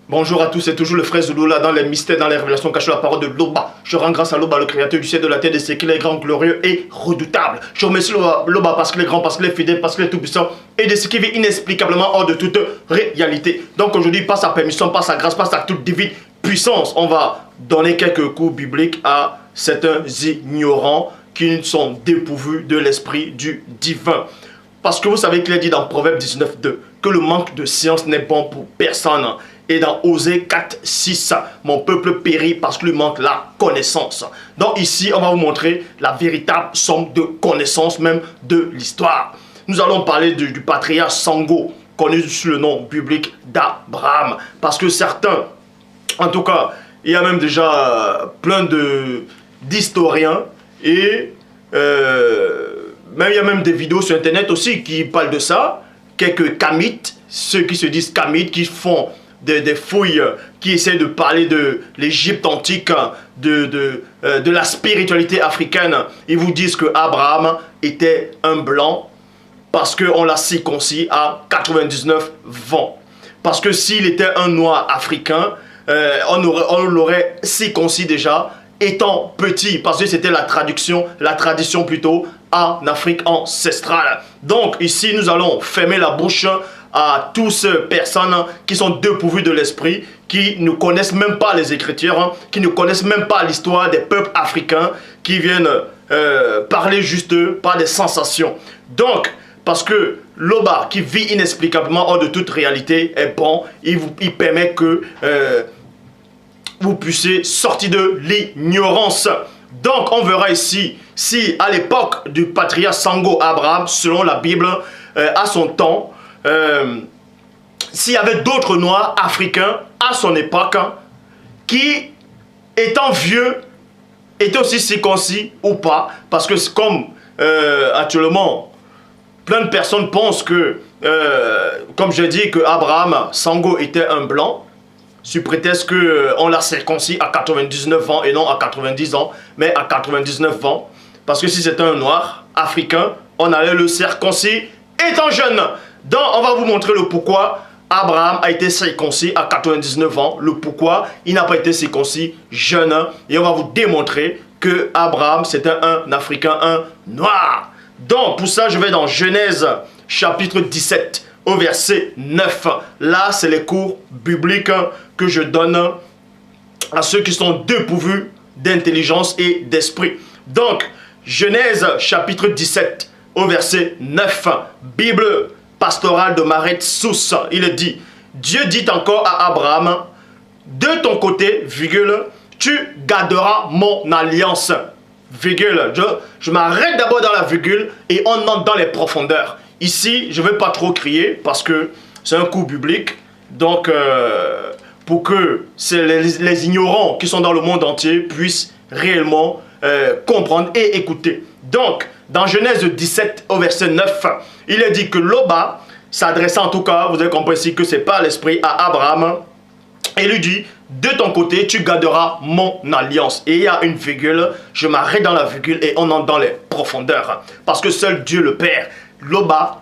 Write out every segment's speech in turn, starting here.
Bonjour à tous, c'est toujours le frère Zouloula dans les mystères, dans les révélations cachées la parole de Loba. Je rends grâce à Loba, le créateur du ciel de la terre, de ce qu'il est grand, glorieux et redoutable. Je remercie Loba parce qu'il est grand, parce qu'il est fidèle, parce qu'il est tout puissant et de ce qui vit inexplicablement hors de toute réalité. Donc aujourd'hui, par sa permission, par sa grâce, par sa toute divine puissance, on va donner quelques cours bibliques à certains ignorants qui sont dépourvus de l'esprit du divin. Parce que vous savez qu'il est dit dans Proverbe 19:2 que le manque de science n'est bon pour personne. Et dans Osée 4:6, mon peuple périt parce qu'il lui manque la connaissance. Donc ici, on va vous montrer la véritable somme de connaissance même de l'histoire. Nous allons parler du patriarche Sango, connu sous le nom biblique d'Abraham. Parce que certains, en tout cas, il y a même déjà plein d'historiens et même, il y a même des vidéos sur internet aussi qui parlent de ça. Quelques kamites, ceux qui se disent kamites, qui font des fouilles, qui essaient de parler de l'Égypte antique, de la spiritualité africaine. Ils vous disent que Abraham était un blanc parce qu'on l'a circoncis à 99 ans. Parce que s'il était un noir africain, on l'aurait circoncis déjà étant petit, parce que c'était la tradition plutôt en Afrique ancestrale. Donc ici, nous allons fermer la bouche à toutes ces personnes qui sont dépourvues de l'esprit, qui ne connaissent même pas les Écritures, qui ne connaissent même pas l'histoire des peuples africains, qui viennent parler juste par des sensations. Donc, parce que Loba, qui vit inexplicablement hors de toute réalité, est bon, il permet que vous puissiez sortir de l'ignorance. Donc, on verra ici, si à l'époque du patriarche Sango Abraham, selon la Bible, à son temps, s'il y avait d'autres noirs africains à son époque qui, étant vieux, étaient aussi circoncis ou pas, parce que comme actuellement, plein de personnes pensent que, comme je dis, que Abraham Sango était un blanc, sous prétexte qu'on l'a circoncis à 99 ans et non à 90 ans, mais à 99 ans. Parce que si c'était un noir africain, on allait le circoncis étant jeune. Donc, on va vous montrer le pourquoi Abraham a été circoncis à 99 ans, le pourquoi il n'a pas été circoncis jeune. Et on va vous démontrer que Abraham, c'était un Africain, un noir. Donc, pour ça, je vais dans Genèse chapitre 17. Au verset 9. Là, c'est les cours bibliques que je donne à ceux qui sont dépourvus d'intelligence et d'esprit. Donc, Genèse chapitre 17, au verset 9. Bible pastorale de Maret Sous. Il dit, Dieu dit encore à Abraham, de ton côté, virgule, tu garderas mon alliance. Virgule. Je m'arrête d'abord dans la virgule et on entre dans les profondeurs. Ici, je ne vais pas trop crier parce que c'est un cours biblique. Donc, pour que les ignorants qui sont dans le monde entier puissent réellement comprendre et écouter. Donc, dans Genèse 17 au verset 9, il est dit que Loba s'adressant en tout cas, vous avez compris ici que c'est par l'esprit à Abraham. Et lui dit, de ton côté, tu garderas mon alliance. Et il y a une virgule, je m'arrête dans la virgule et on entre dans les profondeurs. Parce que seul Dieu le Père, Loba,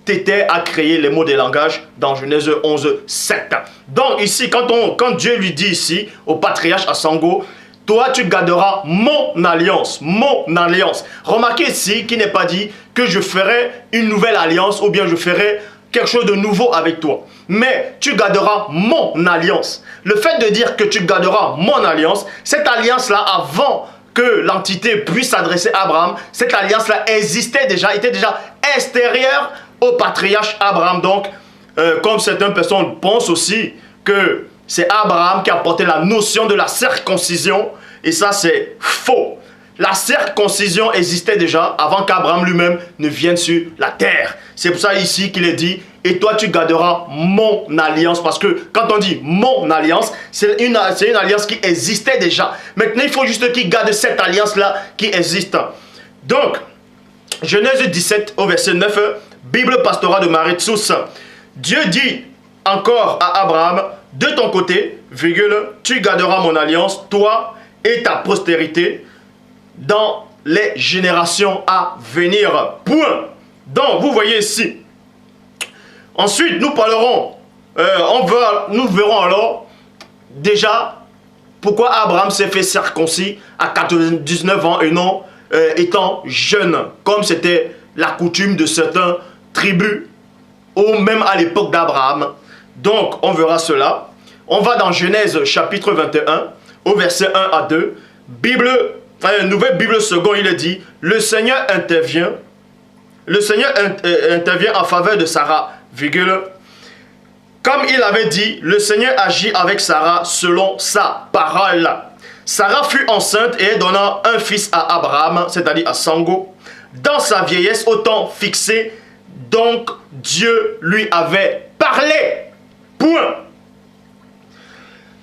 t'était à créer les mots des langages dans Genèse 11, 7. Donc ici, quand Dieu lui dit ici, au patriarche à Sango, toi tu garderas mon alliance, mon alliance. Remarquez ici qu'il n'est pas dit que je ferai une nouvelle alliance ou bien je ferai quelque chose de nouveau avec toi. Mais tu garderas mon alliance. Le fait de dire que tu garderas mon alliance, cette alliance-là, avant que l'entité puisse s'adresser à Abraham, cette alliance-là existait déjà, était déjà extérieure au patriarche Abraham. Donc, comme certaines personnes pensent aussi que c'est Abraham qui a apporté la notion de la circoncision, et ça c'est faux. La circoncision existait déjà avant qu'Abraham lui-même ne vienne sur la terre. C'est pour ça ici qu'il est dit, et toi tu garderas mon alliance. Parce que quand on dit mon alliance, c'est une alliance qui existait déjà. Maintenant, il faut juste qu'il garde cette alliance-là qui existe. Donc, Genèse 17 au verset 9, Bible pastorale de Maret Sous. Dieu dit encore à Abraham, de ton côté, virgule, tu garderas mon alliance, toi et ta postérité, dans les générations à venir. Point. Donc, vous voyez ici. Ensuite, nous parlerons, nous verrons alors déjà, pourquoi Abraham s'est fait circoncis à 99 ans et non étant jeune, comme c'était la coutume de certaines tribus, ou même à l'époque d'Abraham. Donc, on verra cela. On va dans Genèse chapitre 21, au verset 1 à 2. Nouvelle Bible seconde, il est dit, le Seigneur intervient en faveur de Sarah, virgule. Comme il avait dit, le Seigneur agit avec Sarah selon sa parole. Sarah fut enceinte et donna un fils à Abraham, c'est-à-dire à Sango, dans sa vieillesse au temps fixé, donc Dieu lui avait parlé. Point.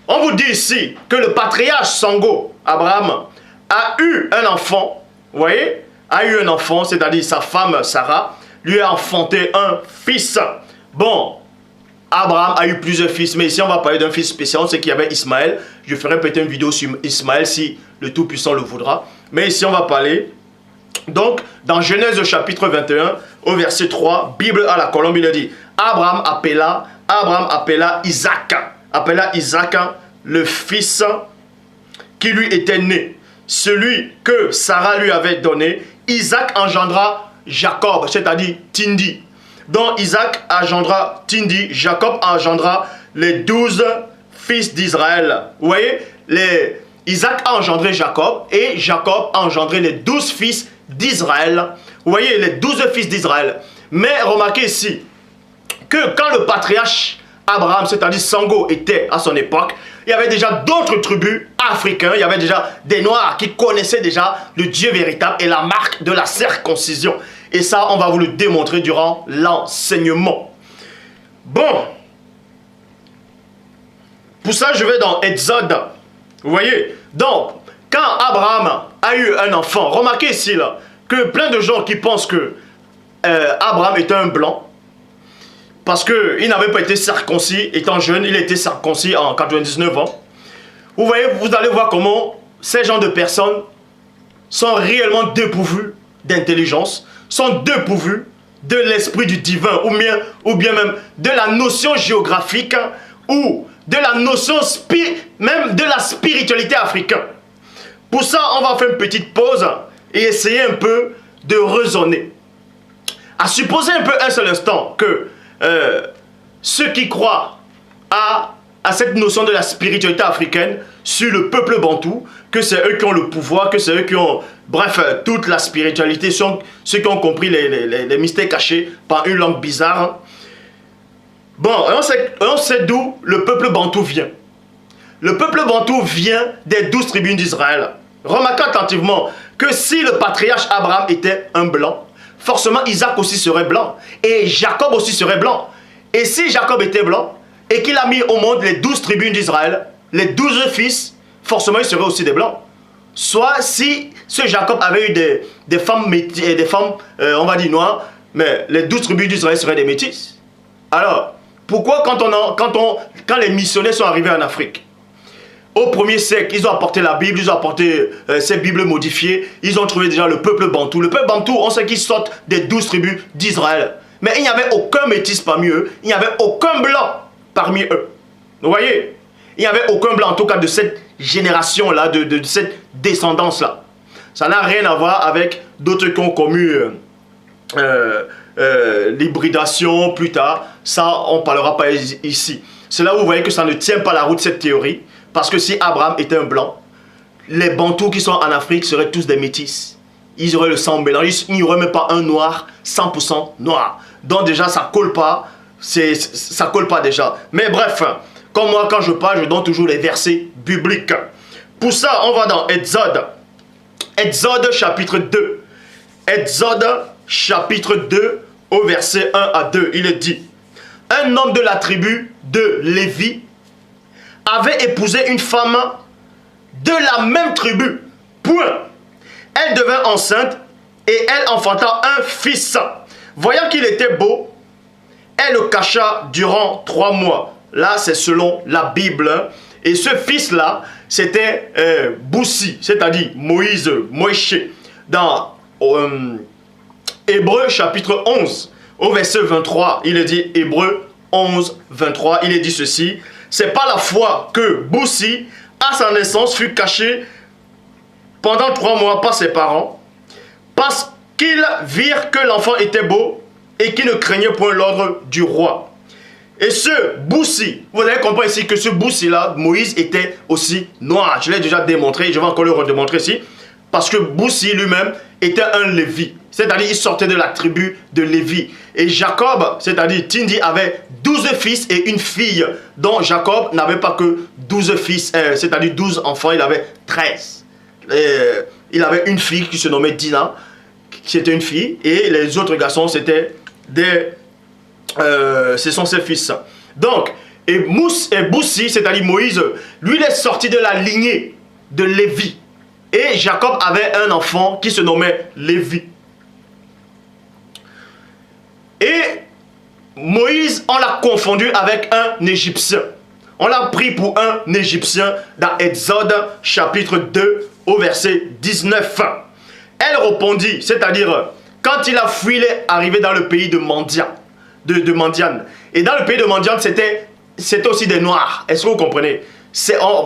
On vous dit ici que le patriarche Sango, Abraham, a eu un enfant, vous voyez, a eu un enfant, c'est-à-dire sa femme Sarah, lui a enfanté un fils. Bon, Abraham a eu plusieurs fils, mais ici on va parler d'un fils spécial, c'est qu'il y avait Ismaël. Je ferai peut-être une vidéo sur Ismaël si le Tout-Puissant le voudra. Mais ici on va parler, donc dans Genèse chapitre 21, au verset 3, Bible à la colombe, il a dit, Abraham appela Isaac, le fils qui lui était né, celui que Sarah lui avait donné. Isaac engendra Jacob, c'est-à-dire Tindi. Donc Isaac engendra Tindi, Jacob engendra les 12 fils d'Israël. Vous voyez, Isaac a engendré Jacob et Jacob a engendré les 12 fils d'Israël. Vous voyez, les 12 fils d'Israël. Mais remarquez ici que quand le patriarche Abraham, c'est-à-dire Sango, était à son époque, il y avait déjà d'autres tribus africains, il y avait déjà des Noirs qui connaissaient déjà le Dieu véritable et la marque de la circoncision. Et ça, on va vous le démontrer durant l'enseignement. Bon. Pour ça, je vais dans Exode. Vous voyez? Donc, quand Abraham a eu un enfant, remarquez ici là, que plein de gens qui pensent que Abraham était un blanc, parce qu'il n'avait pas été circoncis étant jeune, il a été circoncis en 99 ans. Vous voyez, vous allez voir comment ces gens de personnes sont réellement dépourvus d'intelligence, sont dépourvus de l'esprit du divin, ou bien même de la notion géographique, ou de la notion même de la spiritualité africaine. Pour ça, on va faire une petite pause et essayer un peu de raisonner. À supposer un peu un seul instant que ceux qui croient à cette notion de la spiritualité africaine sur le peuple bantou, que c'est eux qui ont le pouvoir, que c'est eux qui ont, bref, toute la spiritualité, sont ceux qui ont compris les mystères cachés par une langue bizarre. Bon, on sait d'où le peuple bantou vient. Le peuple bantou vient des 12 tribus d'Israël. Remarquez attentivement que si le patriarche Abraham était un blanc, forcément Isaac aussi serait blanc. Et Jacob aussi serait blanc. Et si Jacob était blanc, et qu'il a mis au monde les 12 tribus d'Israël, les 12 fils, forcément ils seraient aussi des blancs. Soit si ce Jacob avait eu des femmes, on va dire noires, mais les 12 tribus d'Israël seraient des métis. Alors, pourquoi quand les missionnaires sont arrivés en Afrique, au 1er siècle, ils ont apporté la Bible, ils ont apporté ces Bibles modifiées, ils ont trouvé déjà le peuple bantou. Le peuple bantou, on sait qu'ils sortent des 12 tribus d'Israël. Mais il n'y avait aucun métis parmi eux, il n'y avait aucun blanc parmi eux. Vous voyez? Il n'y avait aucun blanc, en tout cas de cette génération-là, de cette descendance-là. Ça n'a rien à voir avec d'autres qui ont commis l'hybridation plus tard. Ça, on ne parlera pas ici. C'est là où vous voyez que ça ne tient pas la route, cette théorie. Parce que si Abraham était un blanc, les Bantous qui sont en Afrique seraient tous des métis. Ils auraient le sang mélangé. Il n'y aurait même pas un noir, 100% noir. Donc déjà, ça colle pas. Ça colle pas déjà. Mais bref, comme moi, quand je parle, je donne toujours les versets bibliques. Pour ça, on va dans Exode. Exode chapitre 2. Exode chapitre 2, au verset 1 à 2. Il est dit, un homme de la tribu de Lévi avait épousé une femme de la même tribu. Point. Elle devint enceinte et elle enfanta un fils. Voyant qu'il était beau, elle le cacha durant 3 mois. Là, c'est selon la Bible. Et ce fils-là, c'était Boussi, c'est-à-dire Moïse, Moïse. Dans Hébreu chapitre 11, au verset 23, il est dit, Hébreu 11, 23, il est dit ceci. c'est pas la fois que Boussi, à sa naissance, fut caché pendant 3 mois par ses parents, parce qu'ils virent que l'enfant était beau et qu'il ne craignait point l'ordre du roi. Et ce Boussi, vous allez comprendre ici que ce Boussi-là, Moïse, était aussi noir. Je l'ai déjà démontré, je vais encore le redémontrer ici. Parce que Boussi lui-même était un Lévi. C'est-à-dire il sortait de la tribu de Lévi. Et Jacob, c'est-à-dire Tindi, avait 12 fils et une fille. Donc Jacob n'avait pas que 12 fils, c'est-à-dire 12 enfants, il avait 13. Il avait une fille qui se nommait Dina, qui était une fille. Et les autres garçons, c'était ce sont ses fils. Donc, et Boussi, c'est-à-dire Moïse, lui, il est sorti de la lignée de Lévi. Et Jacob avait un enfant qui se nommait Lévi. Et Moïse, on l'a confondu avec un Égyptien. On l'a pris pour un Égyptien dans Exode chapitre 2 au verset 19. Elle répondit, c'est-à-dire quand il a fui, il est arrivé dans le pays de Mandian. De Mandian. Et dans le pays de Mandian, c'était aussi des Noirs. Est-ce que vous comprenez?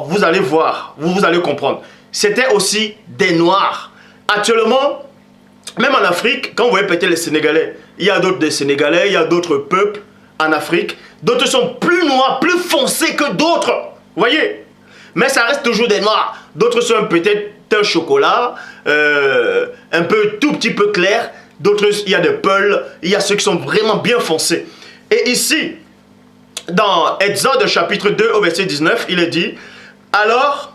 Vous allez voir, vous allez comprendre. C'était aussi des Noirs. Actuellement, même en Afrique, quand vous voyez peut-être les Sénégalais, il y a d'autres des Sénégalais, il y a d'autres peuples en Afrique. D'autres sont plus noirs, plus foncés que d'autres. Vous voyez? Mais ça reste toujours des Noirs. D'autres sont peut-être un chocolat, un peu tout petit peu clair. D'autres, il y a des peuls, il y a ceux qui sont vraiment bien foncés. Et ici, dans Exode chapitre 2 au verset 19, il est dit, alors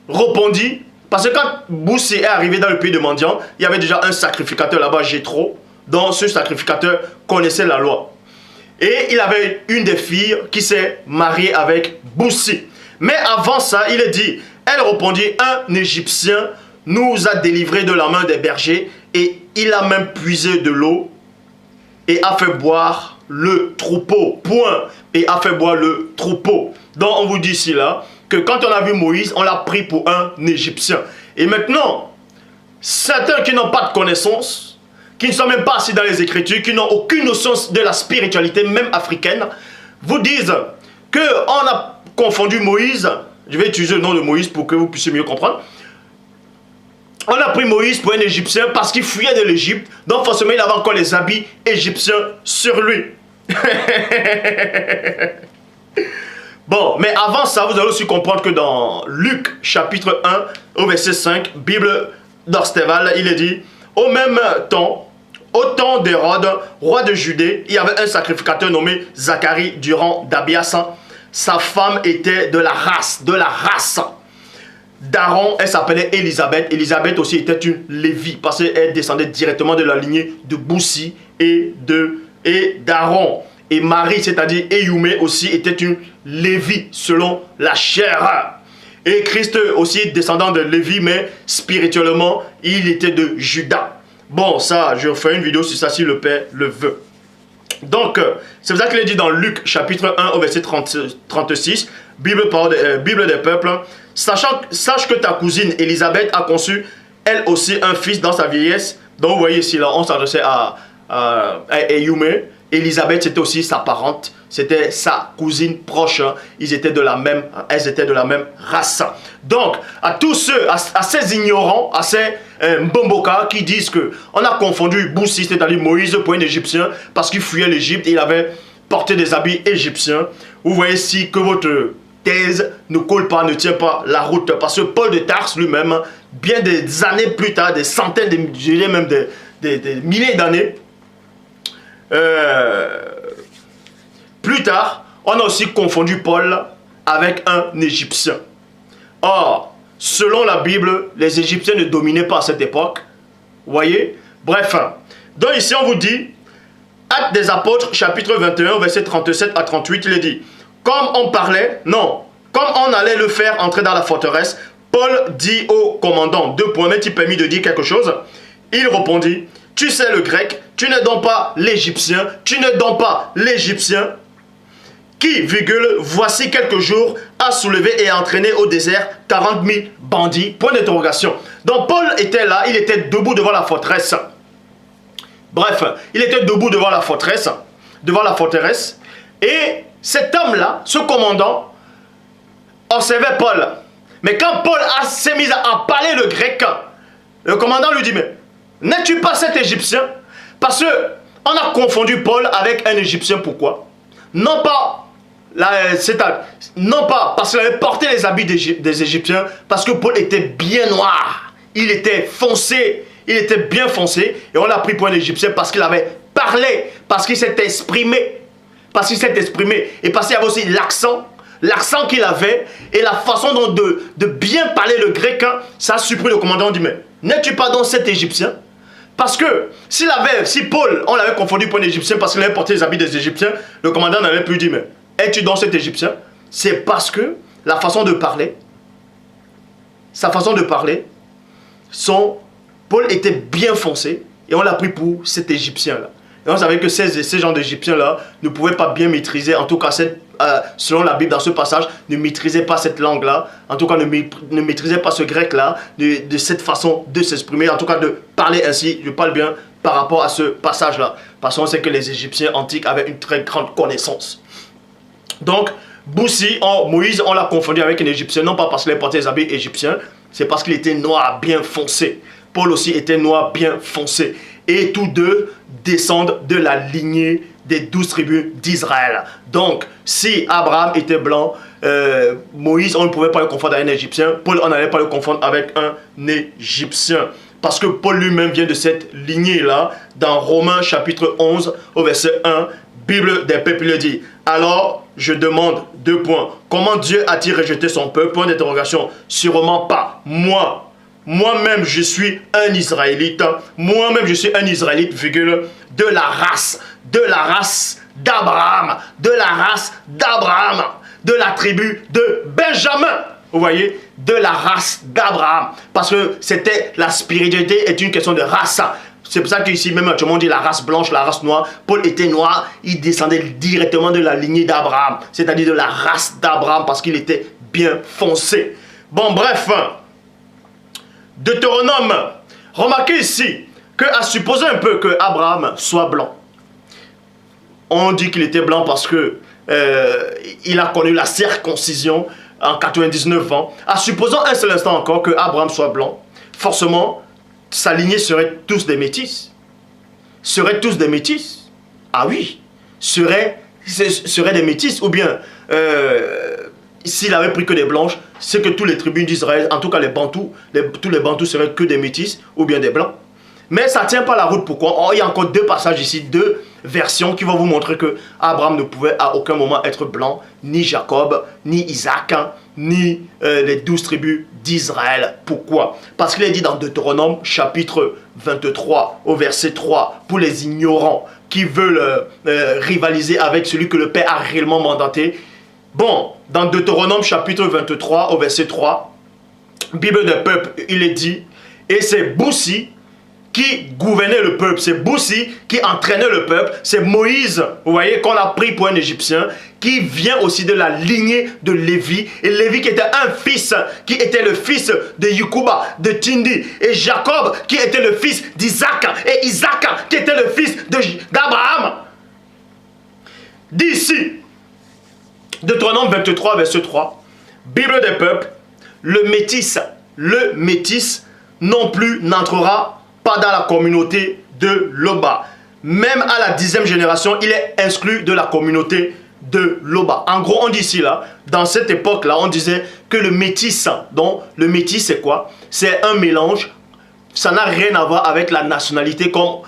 répondit, parce que quand Boussi est arrivé dans le pays de Mandian, il y avait déjà un sacrificateur là-bas, Jéthro, dont ce sacrificateur connaissait la loi. Et il avait une des filles qui s'est mariée avec Boussi. Mais avant ça, il est dit, elle répondit, un Égyptien nous a délivrés de la main des bergers et il a même puisé de l'eau et a fait boire le troupeau. Point. Et a fait boire le troupeau. Donc on vous dit ici là, que quand on a vu Moïse, on l'a pris pour un Égyptien. Et maintenant, certains qui n'ont pas de connaissances, qui ne sont même pas assis dans les Écritures, qui n'ont aucune notion de la spiritualité, même africaine, vous disent qu'on a confondu Moïse. Je vais utiliser le nom de Moïse pour que vous puissiez mieux comprendre. On a pris Moïse pour un Égyptien parce qu'il fuyait de l'Égypte. Donc forcément, il avait encore les habits égyptiens sur lui. Bon, mais avant ça, vous allez aussi comprendre que dans Luc chapitre 1, au verset 5, Bible d'Orsteval, il est dit, au même temps, au temps d'Hérode, roi de Judée, il y avait un sacrificateur nommé Zacharie durant d'Abias. Sa femme était de la race d'Aaron, elle s'appelait Élisabeth. Élisabeth aussi était une Lévi parce qu'elle descendait directement de la lignée de Boussi et d'Aaron. Et Marie, c'est-à-dire Éyoumé aussi, était une Lévi selon la chair. Et Christ aussi descendant de Lévi, mais spirituellement, il était de Juda. Bon, ça, je ferai une vidéo sur ça si le Père le veut. Donc, c'est pour ça qu'il est dit dans Luc chapitre 1 au verset 36, Bible des peuples, sache que ta cousine Élisabeth a conçu elle aussi un fils dans sa vieillesse. Donc vous voyez ici là, on s'adressait à Éyoumé. Élisabeth c'était aussi sa parente, c'était sa cousine proche. Elles étaient de la même race. Donc à tous ceux, à ces ignorants, à ces mbomboka qui disent que on a confondu Boussi, c'est-à-dire Moïse pour un Égyptien parce qu'il fuyait l'Égypte, il avait porté des habits égyptiens. Vous voyez ici que votre thèse ne colle pas, ne tient pas la route. Parce que Paul de Tarse lui-même, bien des années plus tard, des centaines, je dirais même des milliers d'années, plus tard, on a aussi confondu Paul avec un Égyptien. Or, selon la Bible, les Égyptiens ne dominaient pas à cette époque. Vous voyez? Bref, donc ici on vous dit, Actes des Apôtres, chapitre 21, verset 37 à 38, il est dit, comme on allait le faire entrer dans la forteresse, Paul dit au commandant, m'est-il permis de dire quelque chose? Il répondit, tu sais le grec, tu n'es donc pas l'Égyptien, qui, voici quelques jours, a soulevé et a entraîné au désert 40 000 bandits, point d'interrogation. Donc Paul était là, il était debout devant la forteresse. Bref, il était debout devant la forteresse, et cet homme-là, ce commandant, observait Paul. Mais quand Paul s'est mis à parler le grec, le commandant lui dit, mais n'es-tu pas cet Égyptien? Parce qu'on a confondu Paul avec un Égyptien. Pourquoi? Non pas, non pas parce qu'il avait porté les habits des Égyptiens, parce que Paul était bien noir. Il était foncé, il était bien foncé. Et on l'a pris pour un Égyptien parce qu'il avait parlé, parce qu'il s'est exprimé. Parce qu'il s'est exprimé. Et parce qu'il y avait aussi l'accent qu'il avait et la façon dont de bien parler le grec, hein, ça a surpris le commandant. On dit, mais n'es-tu pas donc cet Égyptien? Parce que si Paul, on l'avait confondu pour un Égyptien parce qu'il avait porté les habits des Égyptiens, le commandant n'avait plus dit, mais es-tu donc cet Égyptien? C'est parce que la façon de parler, sa façon de parler, Paul était bien foncé et on l'a pris pour cet Égyptien-là. Et on savait que ces gens d'Égyptiens-là ne pouvaient pas bien maîtriser, en tout cas selon la Bible dans ce passage, ne maîtrisaient pas cette langue-là, en tout cas ne maîtrisaient pas ce grec-là, de cette façon de s'exprimer, en tout cas de parler ainsi. Je parle bien par rapport à ce passage-là, parce qu'on sait que les Égyptiens antiques avaient une très grande connaissance. Donc, Moïse, on l'a confondu avec un Égyptien, non pas parce qu'il avait porté les habits égyptiens, c'est parce qu'il était noir, bien foncé. Paul aussi était noir, bien foncé. Et tous deux descendent de la lignée des 12 tribus d'Israël. Donc, si Abraham était blanc, Moïse, on ne pouvait pas le confondre avec un Égyptien. Paul, on n'allait pas le confondre avec un Égyptien. Parce que Paul lui-même vient de cette lignée-là. Dans Romains chapitre 11, au verset 1, Bible des peuples le dit. Alors, je demande 2 points. Comment Dieu a-t-il rejeté son peuple? Point d'interrogation. Sûrement pas. Moi-même, je suis un Israélite. Moi-même, je suis un Israélite, virgule, de la race d'Abraham, de la tribu de Benjamin. Vous voyez, de la race d'Abraham. Parce que la spiritualité est une question de race. C'est pour ça qu'ici, même tout le monde dit la race blanche, la race noire. Paul était noir, il descendait directement de la lignée d'Abraham. C'est-à-dire de la race d'Abraham, parce qu'il était bien foncé. Bon, bref. Deutéronome, remarquez ici à supposer un peu que Abraham soit blanc. On dit qu'il était blanc parce que il a connu la circoncision en 99 ans. À supposons un seul instant encore que Abraham soit blanc, forcément, sa lignée serait tous des métis. Seraient tous des métis? Ah oui, seraient des métis. Ou bien, s'il avait pris que des blanches, c'est que tous les tribus d'Israël, en tout cas les Bantous, tous les Bantous seraient que des métis ou bien des blancs. Mais ça ne tient pas la route. Pourquoi? Oh, il y a encore 2 passages ici, 2 versions qui vont vous montrer que Abraham ne pouvait à aucun moment être blanc, ni Jacob, ni Isaac, hein, ni les 12 tribus d'Israël. Pourquoi? Parce qu'il est dit dans Deutéronome chapitre 23 au verset 3, pour les ignorants qui veulent rivaliser avec celui que le Père a réellement mandaté. Bon, dans Deutéronome chapitre 23 au verset 3, Bible des peuples, il est dit, et c'est Boussi qui gouvernait le peuple, c'est Boussi qui entraînait le peuple, c'est Moïse, vous voyez, qu'on a pris pour un Égyptien, qui vient aussi de la lignée de Lévi, et Lévi qui était un fils, qui était le fils de Yukuba, de Tindi, et Jacob qui était le fils d'Isaac, et Isaac qui était le fils d'Abraham. Dit ici, Deutéronome 23, verset 3, Bible des peuples, le métis non plus n'entrera pas dans la communauté de Loba. Même à la 10e génération, il est exclu de la communauté de Loba. En gros, on dit ici, là, dans cette époque-là, on disait que le métis, donc le métis c'est quoi? C'est un mélange, ça n'a rien à voir avec la nationalité, comme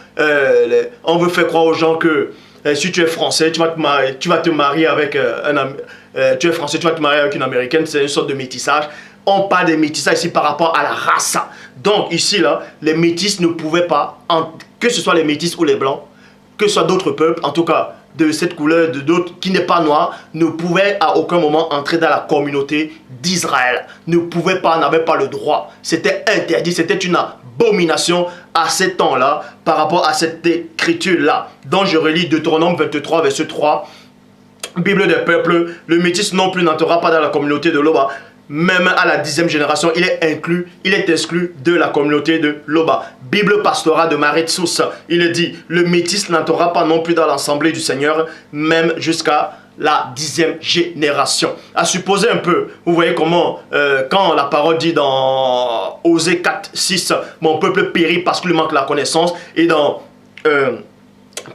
on veut faire croire aux gens que si tu es français, tu vas te marier avec tu es français, tu vas te marier avec une américaine, c'est une sorte de métissage. On parle de métissage ici par rapport à la race. Donc ici, là, les métis ne pouvaient pas, que ce soit les métis ou les blancs, que ce soit d'autres peuples, en tout cas de cette couleur, de d'autres qui n'est pas noir, ne pouvaient à aucun moment entrer dans la communauté d'Israël. Ne pouvaient pas, n'avaient pas le droit. C'était interdit, c'était une abomination à ce temps-là par rapport à cette écriture-là. Donc je relis Deutéronome 23, verset 3. Bible des peuples, le métis non plus n'entrera pas dans la communauté de Loba. Même à la 10e génération, il est exclu de la communauté de Loba. Bible pastorale de Marie-Tsous, il est dit, le métis n'entrera pas non plus dans l'assemblée du Seigneur, même jusqu'à la 10e génération. À supposer un peu, vous voyez comment, quand la parole dit dans Osée 4, 6, mon peuple périt parce qu'il manque la connaissance, et dans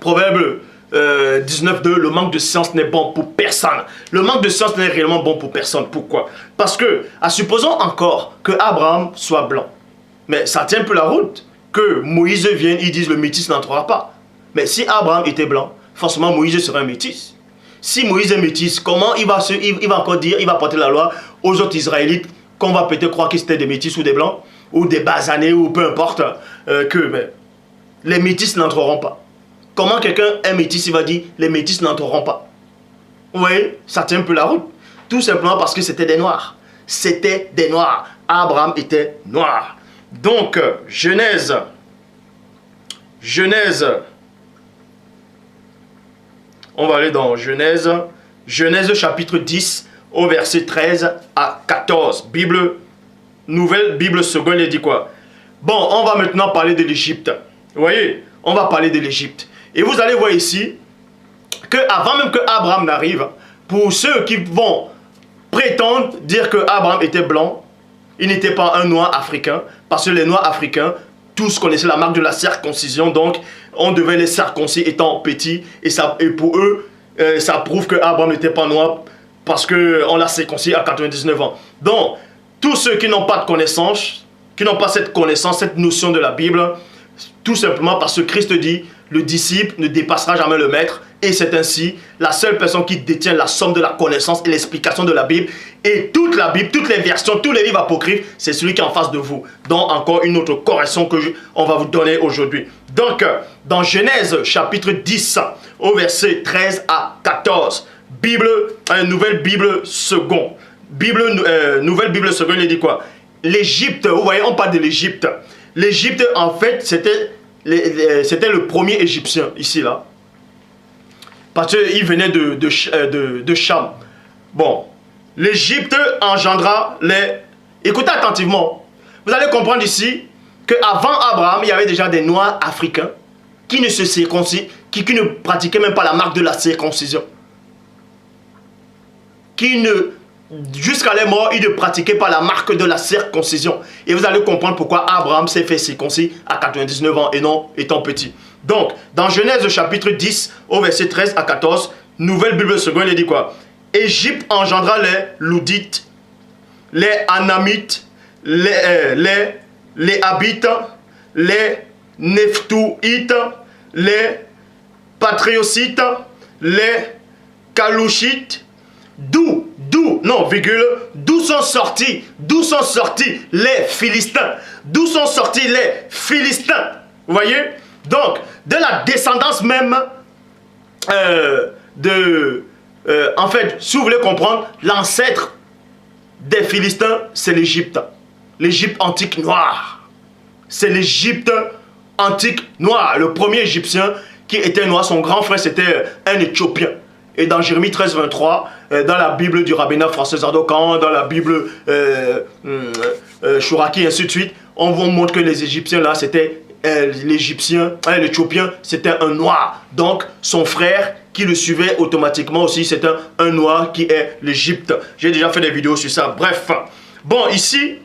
Proverbe 19.2, le manque de science n'est bon pour personne. Le manque de science n'est réellement bon pour personne. Pourquoi? Parce que, supposons encore que Abraham soit blanc. Mais ça tient un peu la route. Que Moïse vienne, ils disent le métis n'entrera pas. Mais si Abraham était blanc, forcément Moïse serait un métis. Si Moïse est métis, comment il va encore dire, il va porter la loi aux autres Israélites qu'on va peut-être croire que c'était des métis ou des blancs, ou des basanés, ou peu importe, mais les métis n'entreront pas. Comment quelqu'un est métis, il va dire les métis n'entreront pas. Vous voyez, ça tient un peu la route. Tout simplement parce que c'était des noirs. C'était des noirs. Abraham était noir. Donc, Genèse, on va aller dans Genèse chapitre 10, au verset 13 à 14. Nouvelle Bible seconde, il dit quoi? Bon, on va maintenant parler de l'Égypte. Vous voyez, on va parler de l'Égypte. Et vous allez voir ici, qu'avant même que Abraham n'arrive, pour ceux qui vont prétendre dire que Abraham était blanc, il n'était pas un noir africain, parce que les noirs africains, tous connaissaient la marque de la circoncision, donc on devait les circoncire étant petits, et pour eux, ça prouve que Abraham n'était pas noir, parce qu'on l'a circoncis à 99 ans. Donc, tous ceux qui n'ont pas de connaissance, qui n'ont pas cette connaissance, cette notion de la Bible, tout simplement parce que Christ dit, le disciple ne dépassera jamais le maître, et c'est ainsi la seule personne qui détient la somme de la connaissance et l'explication de la Bible, et toute la Bible, toutes les versions, tous les livres apocryphes, c'est celui qui est en face de vous. Donc encore une autre correction que on va vous donner aujourd'hui. Donc dans Genèse chapitre 10 au verset 13 à 14, nouvelle Bible seconde. Nouvelle Bible seconde, il dit quoi? L'Égypte, vous voyez, on parle de l'Égypte. L'Égypte, en fait, c'était le premier Égyptien, ici, là. Parce qu'il venait de Cham. Bon, l'Égypte engendra les... Écoutez attentivement. Vous allez comprendre ici qu'avant Abraham, il y avait déjà des Noirs africains qui ne se circoncis, qui ne pratiquaient même pas la marque de la circoncision. Jusqu'à la mort, ils ne pratiquaient pas la marque de la circoncision. Et vous allez comprendre pourquoi Abraham s'est fait circoncis à 99 ans et non étant petit. Donc, dans Genèse chapitre 10, au verset 13 à 14, nouvelle Bible seconde, il dit quoi? Égypte engendra les Loudites, les Anamites, les Habites, les Nephtouites, les Patriocites, les Kalouchites, d'où sont sortis les Philistins. D'où sont sortis les Philistins. Vous voyez? Donc, de la descendance même en fait, si vous voulez comprendre, l'ancêtre des Philistins, c'est l'Égypte. L'Égypte antique noire. C'est l'Égypte antique noire. Le premier Égyptien qui était noir, son grand frère, c'était un Éthiopien. Et dans Jérémie 13, 23, dans la Bible du rabbinat François Zardokan, dans la Bible Chouraki, et ainsi de suite, on vous montre que les Égyptiens, là, c'était l'Éthiopien, c'était un noir. Donc, son frère qui le suivait automatiquement aussi, c'est un noir qui est l'Égypte. J'ai déjà fait des vidéos sur ça. Bref. Bon, ici,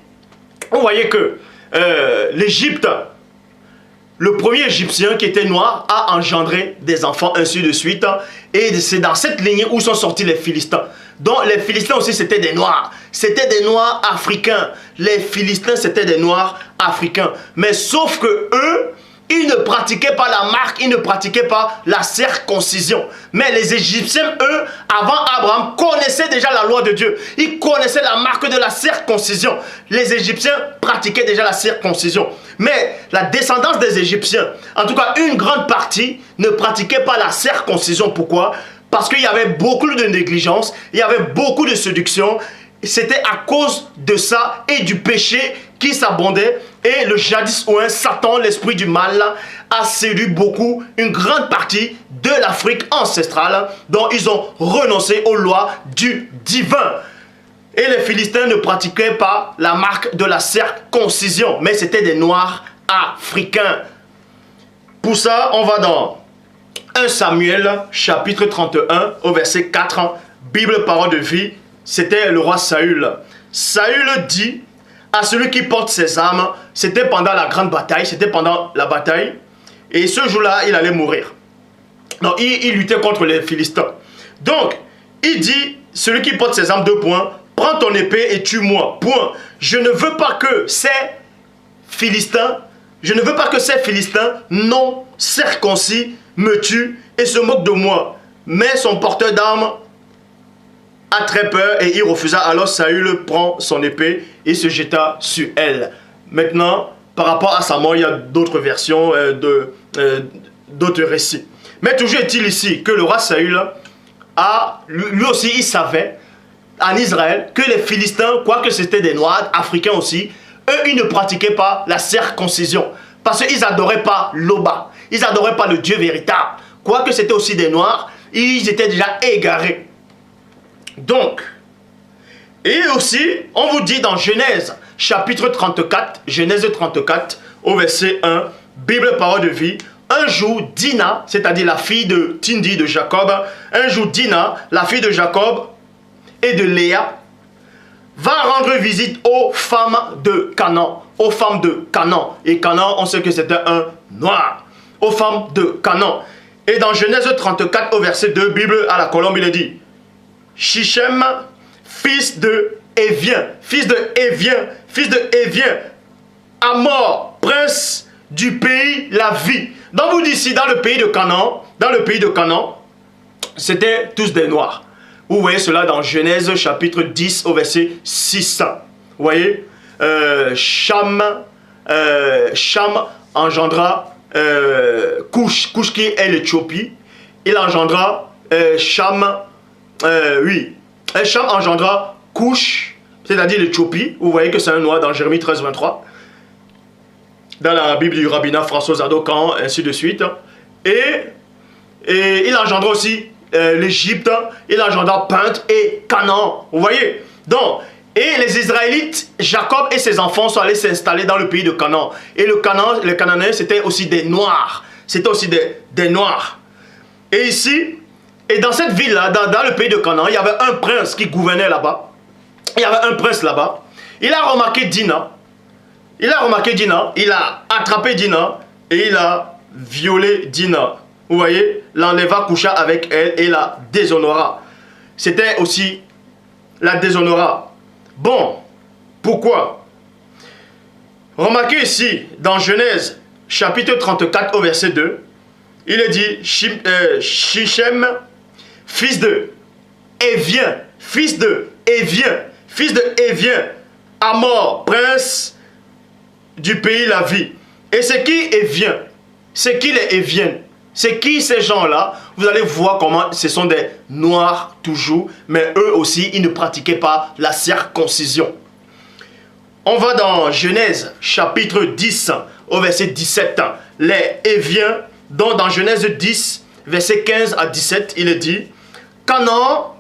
vous voyez que l'Égypte, le premier Égyptien qui était noir a engendré des enfants, ainsi de suite. Et c'est dans cette lignée où sont sortis les Philistins. Donc les Philistins aussi, c'était des noirs. C'était des noirs africains. Les Philistins, c'était des noirs africains. Mais sauf que eux, ils ne pratiquaient pas la marque, ils ne pratiquaient pas la circoncision. Mais les Égyptiens, eux, avant Abraham, connaissaient déjà la loi de Dieu. Ils connaissaient la marque de la circoncision. Les Égyptiens pratiquaient déjà la circoncision. Mais la descendance des Égyptiens, en tout cas une grande partie, ne pratiquait pas la circoncision. Pourquoi? Parce qu'il y avait beaucoup de négligence, il y avait beaucoup de séduction. C'était à cause de ça et du péché qui s'abondait. Et le jadis ouin, Satan, l'esprit du mal, a séduit beaucoup, une grande partie de l'Afrique ancestrale, dont ils ont renoncé aux lois du divin. Et les Philistins ne pratiquaient pas la marque de la circoncision, mais c'était des noirs africains. Pour ça, on va dans 1 Samuel, chapitre 31, au verset 4, Bible, parole de vie, c'était le roi Saül. Saül dit à celui qui porte ses armes, c'était pendant la grande bataille, c'était pendant la bataille, et ce jour-là, il allait mourir. Donc, il luttait contre les Philistins. Donc, il dit, celui qui porte ses armes, 2 points, prends ton épée et tue-moi, point. Je ne veux pas que ces Philistins, non circoncis me tuent et se moquent de moi. Mais son porteur d'armes a très peur et il refusa. Alors Saül prend son épée et se jeta sur elle. Maintenant, par rapport à sa mort, il y a d'autres versions, d'autres récits. Mais toujours est-il ici que le roi Saül lui aussi, il savait en Israël que les Philistins, quoique c'était des Noirs, Africains aussi, eux, ils ne pratiquaient pas la circoncision. Parce qu'ils n'adoraient pas l'Oba. Ils n'adoraient pas le Dieu véritable. Quoique c'était aussi des Noirs, ils étaient déjà égarés. Donc, et aussi, on vous dit dans Genèse, chapitre 34, Genèse 34, au verset 1, Bible, parole de vie, un jour, Dina, c'est-à-dire la fille de Tindi de Jacob, un jour, Dina, la fille de Jacob et de Léa, va rendre visite aux femmes de Canaan. Aux femmes de Canaan. Et Canaan, on sait que c'était un noir. Aux femmes de Canaan. Et dans Genèse 34, au verset 2, Bible à la colombe, il est dit, Shichem, fils de Évien, fils de Évien, Amor, prince du pays, la vie. Donc vous dites ici, dans le pays de Canaan, c'était tous des noirs. Vous voyez cela dans Genèse chapitre 10 au verset 6. Vous voyez, Cham engendra Cush qui est l'Éthiopie. Il engendra Cham engendra Cush, c'est-à-dire l'Éthiopie. Vous voyez que c'est un noir dans Jérémie 13, 23. Dans la Bible du rabbinat François Zadokan, ainsi de suite. Et il engendra aussi l'Égypte, il engendra Pinte et Canaan. Vous voyez? Donc, et les Israélites, Jacob et ses enfants sont allés s'installer dans le pays de Canaan. Et les Cananéens, c'était aussi des Noirs. C'était aussi des Noirs. Et ici, et dans cette ville-là, dans le pays de Canaan, il y avait un prince qui gouvernait là-bas. Il y avait un prince là-bas. Il a remarqué Dina. Il a attrapé Dina et il a violé Dina. Vous voyez, l'enleva, coucha avec elle et la déshonora. C'était aussi la déshonora. Bon, pourquoi? Remarquez ici, dans Genèse, chapitre 34, au verset 2, il est dit, Shichem, fils de Évien, Amor, prince du pays, la vie. Et c'est qui Évien? C'est qui les Éviens? C'est qui ces gens-là? Vous allez voir comment ce sont des noirs toujours, mais eux aussi, ils ne pratiquaient pas la circoncision. On va dans Genèse, chapitre 10, au verset 17. Les Éviens, dont dans Genèse 10, verset 15 à 17, il est dit, Canaan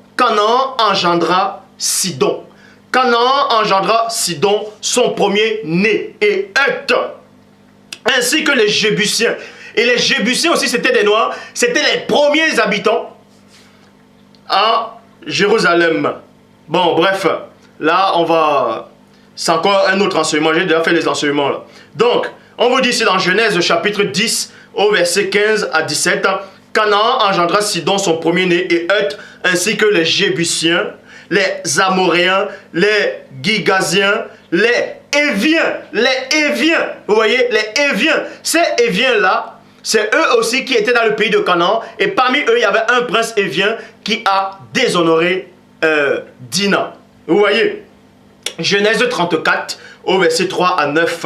engendra Sidon. Canaan engendra Sidon, son premier-né, et Heth, ainsi que les Jébusiens. Et les Jébusiens aussi, c'était des Noirs. C'était les premiers habitants à Jérusalem. Bon, bref, là, on va... C'est encore un autre enseignement. J'ai déjà fait les enseignements là. Donc, on vous dit ici dans Genèse chapitre 10, au verset 15 à 17, Canaan engendra Sidon, son premier-né, et Heth, ainsi que les Jébusiens, les Amoréens, les Gigasiens, les Éviens. Vous voyez, les Éviens. Ces Éviens-là, c'est eux aussi qui étaient dans le pays de Canaan. Et parmi eux, il y avait un prince Évien qui a déshonoré Dina. Vous voyez, Genèse 34, au verset 3 à 9.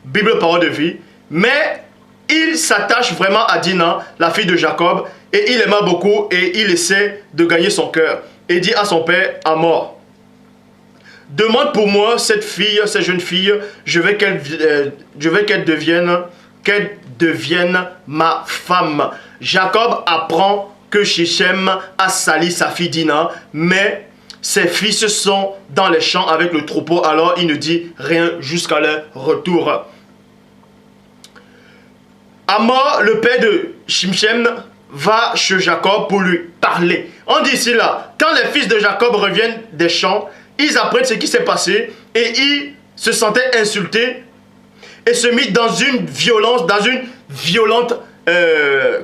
Bible, parole de vie. Mais il s'attache vraiment à Dina, la fille de Jacob, et il aima beaucoup, et il essaie de gagner son cœur. Et dit à son père Amor, demande pour moi cette fille, cette jeune fille, je veux qu'elle devienne ma femme. Jacob apprend que Shichem a sali sa fille Dina, mais ses fils sont dans les champs avec le troupeau, alors il ne dit rien jusqu'à leur retour. Amor, le père de Shichem, va chez Jacob pour lui parler. On dit ici là, quand les fils de Jacob reviennent des champs, ils apprennent ce qui s'est passé et ils se sentaient insultés et se mit dans une violente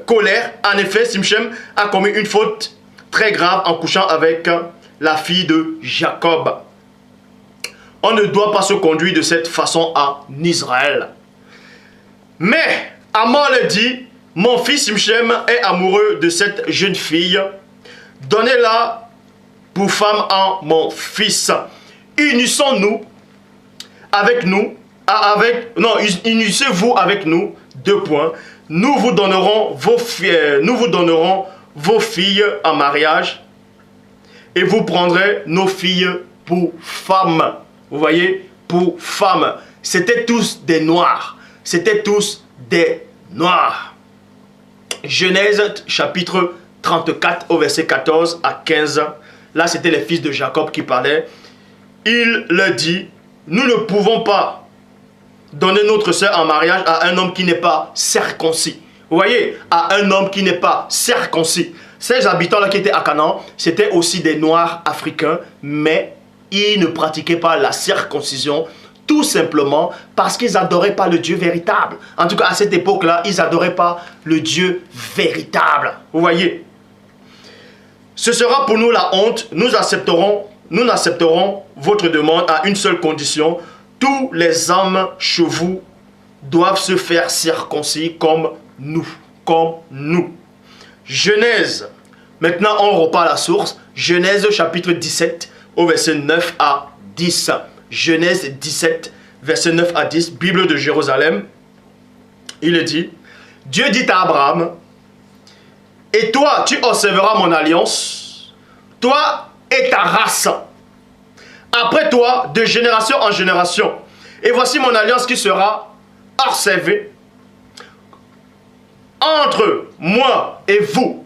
colère. En effet, Simchem a commis une faute très grave en couchant avec la fille de Jacob. On ne doit pas se conduire de cette façon en Israël. Mais Amon le dit, mon fils Simchem est amoureux de cette jeune fille. Donnez-la pour femme en mon fils. Unissons-nous avec nous. Unissez-vous avec nous. 2 points. Nous vous donnerons vos filles en mariage. Et vous prendrez nos filles pour femmes. Vous voyez, pour femmes. C'était tous des noirs. C'était tous des noirs. Genèse chapitre 34 au verset 14 à 15. Là, c'était les fils de Jacob qui parlaient. Il leur dit, nous ne pouvons pas donner notre sœur en mariage à un homme qui n'est pas circoncis. Vous voyez, à un homme qui n'est pas circoncis. Ces habitants-là qui étaient à Canaan, c'était aussi des noirs africains, mais ils ne pratiquaient pas la circoncision, tout simplement parce qu'ils n'adoraient pas le Dieu véritable. En tout cas, à cette époque-là, ils n'adoraient pas le Dieu véritable. Vous voyez, ce sera pour nous la honte. Nous n'accepterons votre demande à une seule condition. Tous les hommes chez vous doivent se faire circoncis comme nous. Genèse. Maintenant, on repart à la source. Genèse chapitre 17 au verset 9 à 10. Genèse 17, verset 9 à 10, Bible de Jérusalem. Il dit, Dieu dit à Abraham, et toi, tu observeras mon alliance, toi et ta race, après toi, de génération en génération. Et voici mon alliance qui sera observée entre moi et vous.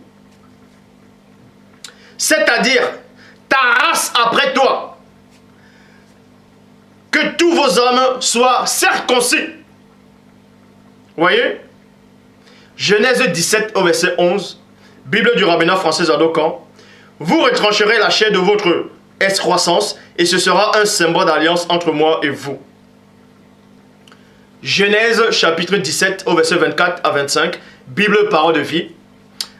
C'est-à-dire, ta race après toi. Que tous vos hommes soient circoncis. Vous voyez? Genèse 17 au verset 11. Bible du rabbinat français Zadokan. Vous retrancherez la chair de votre excroissance et ce sera un symbole d'alliance entre moi et vous. Genèse chapitre 17 au verset 24 à 25. Bible parole de vie.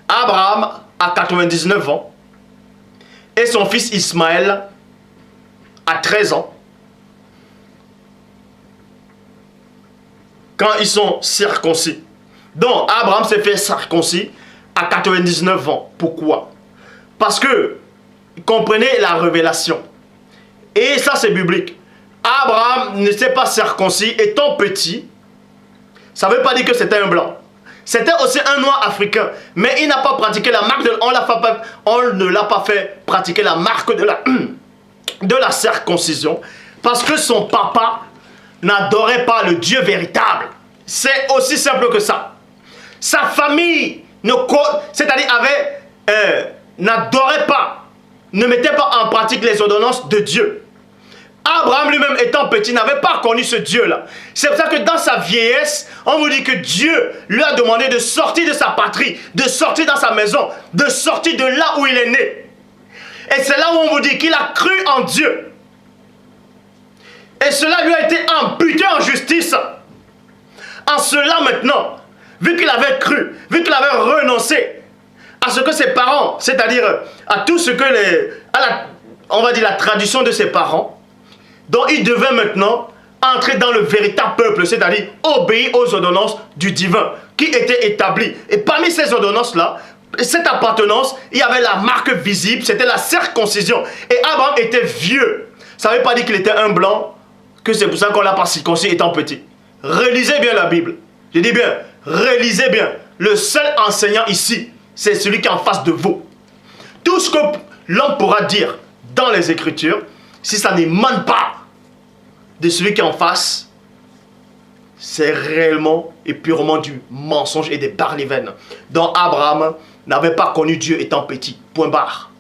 Abraham a 99 ans et son fils Ismaël a 13 ans. Quand ils sont circoncis. Donc, Abraham s'est fait circoncis à 99 ans. Pourquoi? Parce que, comprenez la révélation. Et ça, c'est biblique. Abraham ne s'est pas circoncis étant petit. Ça ne veut pas dire que c'était un blanc. C'était aussi un noir africain. Mais il n'a pas pratiqué la marque de... On ne l'a pas fait pratiquer la marque de la circoncision. Parce que son papa n'adorait pas le Dieu véritable. C'est aussi simple que ça. Sa famille, c'est-à-dire n'adorait pas, ne mettait pas en pratique les ordonnances de Dieu. Abraham lui-même étant petit n'avait pas connu ce Dieu-là. C'est pour ça que dans sa vieillesse, on vous dit que Dieu lui a demandé de sortir de sa patrie, de sortir dans sa maison, de sortir de là où il est né. Et c'est là où on vous dit qu'il a cru en Dieu. Et cela lui a été imputé en justice. En cela maintenant, vu qu'il avait cru, vu qu'il avait renoncé à ce que ses parents, c'est-à-dire à tout ce que on va dire la tradition de ses parents, donc il devait maintenant entrer dans le véritable peuple, c'est-à-dire obéir aux ordonnances du divin qui étaient établies. Et parmi ces ordonnances-là, cette appartenance, il y avait la marque visible, c'était la circoncision. Et Abraham était vieux. Ça ne veut pas dire qu'il était un blanc, que c'est pour ça qu'on l'a pas circoncis étant petit. Relisez bien la Bible. Je dis bien, relisez bien. Le seul enseignant ici, c'est celui qui est en face de vous. Tout ce que l'homme pourra dire dans les Écritures, si ça n'émane pas de celui qui est en face, c'est réellement et purement du mensonge et des barlivènes. Donc Abraham n'avait pas connu Dieu étant petit. Point barre.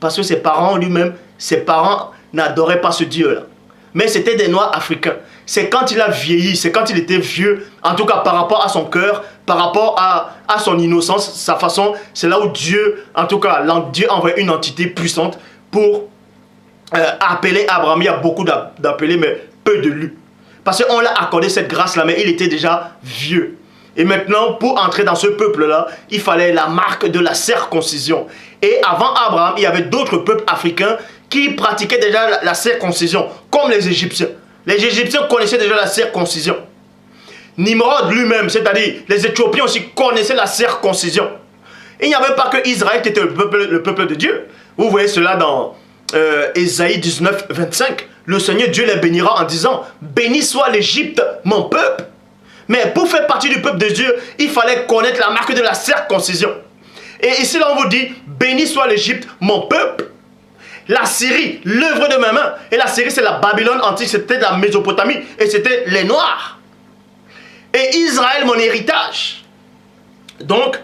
Parce que ses parents lui-même, ses parents n'adoraient pas ce Dieu-là. Mais c'était des noirs africains. c'est quand il a vieilli, c'est quand il était vieux, en tout cas par rapport à son cœur, par rapport à son innocence, sa façon, c'est là où Dieu, en tout cas, Dieu envoie une entité puissante pour appeler Abraham. Il y a beaucoup d'appelés, mais peu de lui. Parce qu'on l'a accordé cette grâce-là, mais il était déjà vieux. Et maintenant, pour entrer dans ce peuple-là, il fallait la marque de la circoncision. Et avant Abraham, il y avait d'autres peuples africains qui pratiquaient déjà la circoncision, comme les Égyptiens. Les Égyptiens connaissaient déjà la circoncision. Nimrod lui-même, c'est-à-dire les Éthiopiens aussi connaissaient la circoncision. Il n'y avait pas que Israël qui était le peuple de Dieu. Vous voyez cela dans Ésaïe 19, 25. Le Seigneur Dieu les bénira en disant « Béni soit l'Égypte, mon peuple ». Mais pour faire partie du peuple de Dieu, il fallait connaître la marque de la circoncision. Et ici, là, on vous dit « Béni soit l'Égypte, mon peuple ». La Syrie, l'œuvre de mes mains. Et la Syrie, c'est la Babylone antique, c'était la Mésopotamie. Et c'était les Noirs. Et Israël, mon héritage. Donc,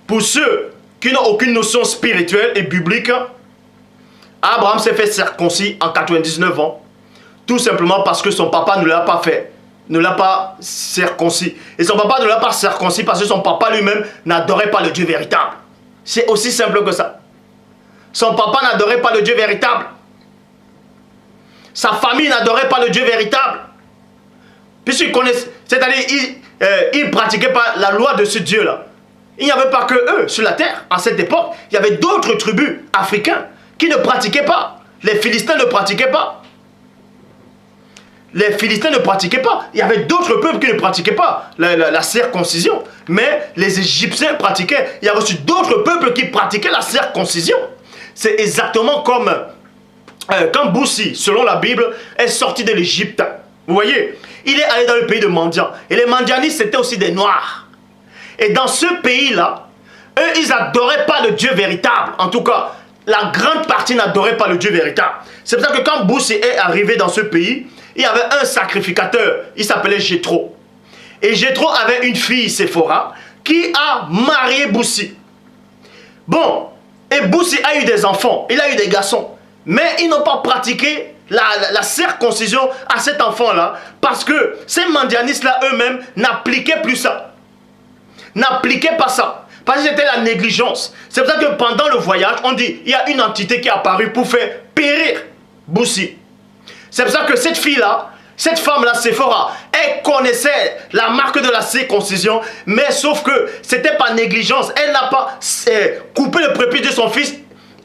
pour ceux qui n'ont aucune notion spirituelle et biblique, Abraham s'est fait circoncis en 99 ans. Tout simplement parce que son papa ne l'a pas fait. Ne l'a pas circoncis. Et son papa ne l'a pas circoncis parce que son papa lui-même n'adorait pas le Dieu véritable. C'est aussi simple que ça. Son papa n'adorait pas le Dieu véritable. Sa famille n'adorait pas le Dieu véritable. Puisqu'ils connaissent, c'est-à-dire ils ne pratiquaient pas la loi de ce Dieu-là. Il n'y avait pas que eux sur la terre. À cette époque, il y avait d'autres tribus africains qui ne pratiquaient pas. Les Philistins ne pratiquaient pas. Les Philistins ne pratiquaient pas. Il y avait d'autres peuples qui ne pratiquaient pas la circoncision. Mais les Égyptiens pratiquaient. Il y avait aussi d'autres peuples qui pratiquaient la circoncision. C'est exactement comme quand Boussi, selon la Bible, est sorti de l'Égypte. Vous voyez, il est allé dans le pays de Mandian. Et les Mandianistes, c'était aussi des Noirs. Et dans ce pays-là, eux, ils n'adoraient pas le Dieu véritable. En tout cas, la grande partie n'adorait pas le Dieu véritable. C'est pour ça que quand Boussi est arrivé dans ce pays, il y avait un sacrificateur. Il s'appelait Jéthro. Et Jéthro avait une fille, Séphora, qui a marié Boussi. Bon, et Boussi a eu des enfants, il a eu des garçons. Mais ils n'ont pas pratiqué la circoncision à cet enfant-là. Parce que ces mandianistes-là eux-mêmes n'appliquaient plus ça. N'appliquaient pas ça. Parce que c'était la négligence. C'est pour ça que pendant le voyage, on dit, il y a une entité qui est apparue pour faire périr Boussi. C'est pour ça que cette fille-là, cette femme-là, Séphora, elle connaissait la marque de la circoncision, mais sauf que c'était pas négligence. Elle n'a pas coupé le prépuce de son fils,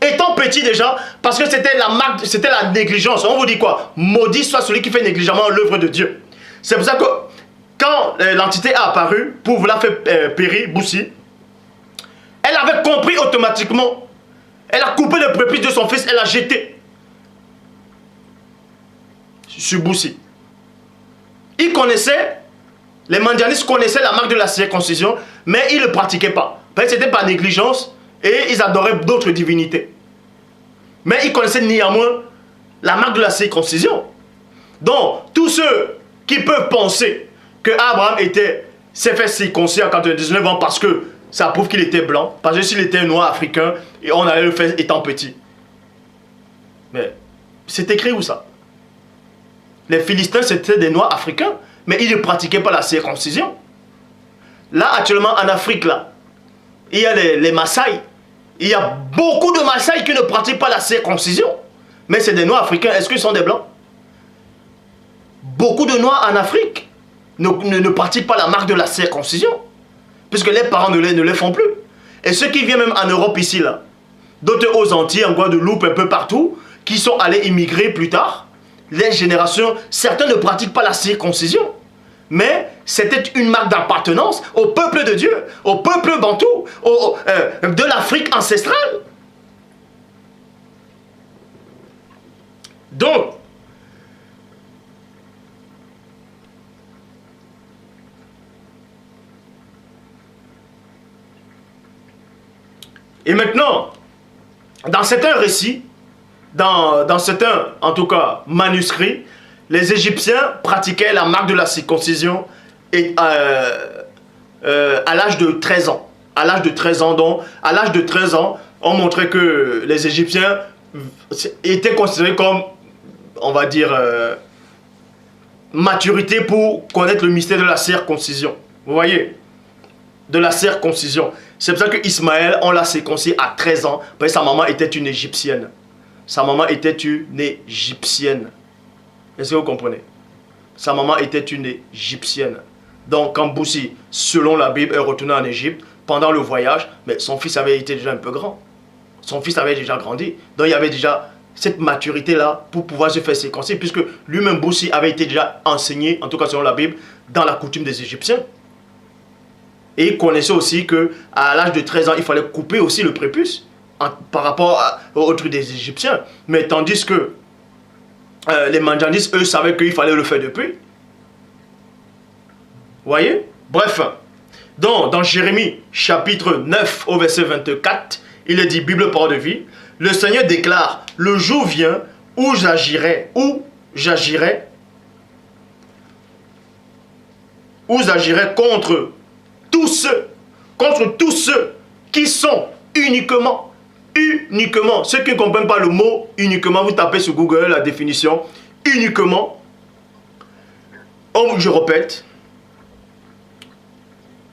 étant petit déjà, parce que c'était la marque, c'était la négligence. On vous dit quoi? Maudit soit celui qui fait négligemment l'œuvre de Dieu. C'est pour ça que quand l'entité a apparu pour vouloir faire périr Boussi, elle avait compris automatiquement. Elle a coupé le prépuce de son fils, elle l'a jeté sur Boussi. Ils connaissaient, les mandianistes connaissaient la marque de la circoncision, mais ils ne le pratiquaient pas. Parce que c'était par négligence et ils adoraient d'autres divinités. Mais ils connaissaient néanmoins la marque de la circoncision. Donc, tous ceux qui peuvent penser que Abraham s'est fait circoncis à 99 ans parce que ça prouve qu'il était blanc, parce que s'il était noir africain, et on allait le faire étant petit. Mais c'est écrit où ça? Les Philistins, c'était des Noirs africains, mais ils ne pratiquaient pas la circoncision. Là, actuellement, en Afrique, là, il y a les Maasai. Il y a beaucoup de Maasai qui ne pratiquent pas la circoncision. Mais c'est des Noirs africains. Est-ce qu'ils sont des Blancs? Beaucoup de Noirs en Afrique ne pratiquent pas la marque de la circoncision. Puisque les parents ne les font plus. Et ceux qui viennent même en Europe ici, là, d'autres aux Antilles, en Guadeloupe, un peu partout, qui sont allés immigrer plus tard, les générations, certains ne pratiquent pas la circoncision. Mais c'était une marque d'appartenance au peuple de Dieu, au peuple bantou, de l'Afrique ancestrale. Donc, et maintenant, dans certains récits, dans certains, en tout cas, manuscrits, les Égyptiens pratiquaient la marque de la circoncision et, à l'âge de 13 ans. À l'âge de 13 ans, donc, à l'âge de 13 ans, on montrait que les Égyptiens étaient considérés comme, on va dire, maturité pour connaître le mystère de la circoncision. Vous voyez? De la circoncision. C'est pour ça qu'Ismaël, on l'a circoncis à 13 ans, parce que sa maman était une Égyptienne. Sa maman était une Égyptienne. Est-ce que vous comprenez? Sa maman était une Égyptienne. Donc, quand Boussi, selon la Bible, est retourné en Égypte, pendant le voyage, mais son fils avait été déjà un peu grand. Son fils avait déjà grandi. Donc, il y avait déjà cette maturité-là pour pouvoir se faire circoncire, puisque lui-même, Boussi, avait été déjà enseigné, en tout cas selon la Bible, dans la coutume des Égyptiens. Et il connaissait aussi qu'à l'âge de 13 ans, il fallait couper aussi le prépuce par rapport au truc des Égyptiens. Mais tandis que les Mandjanis, eux, savaient qu'il fallait le faire depuis. Vous voyez? Bref. Donc, dans Jérémie, chapitre 9, au verset 24, il est dit, Bible parole de vie, le Seigneur déclare, le jour vient où j'agirai contre tous ceux qui sont uniquement, ceux qui ne comprennent pas le mot uniquement, vous tapez sur Google la définition, uniquement, je répète,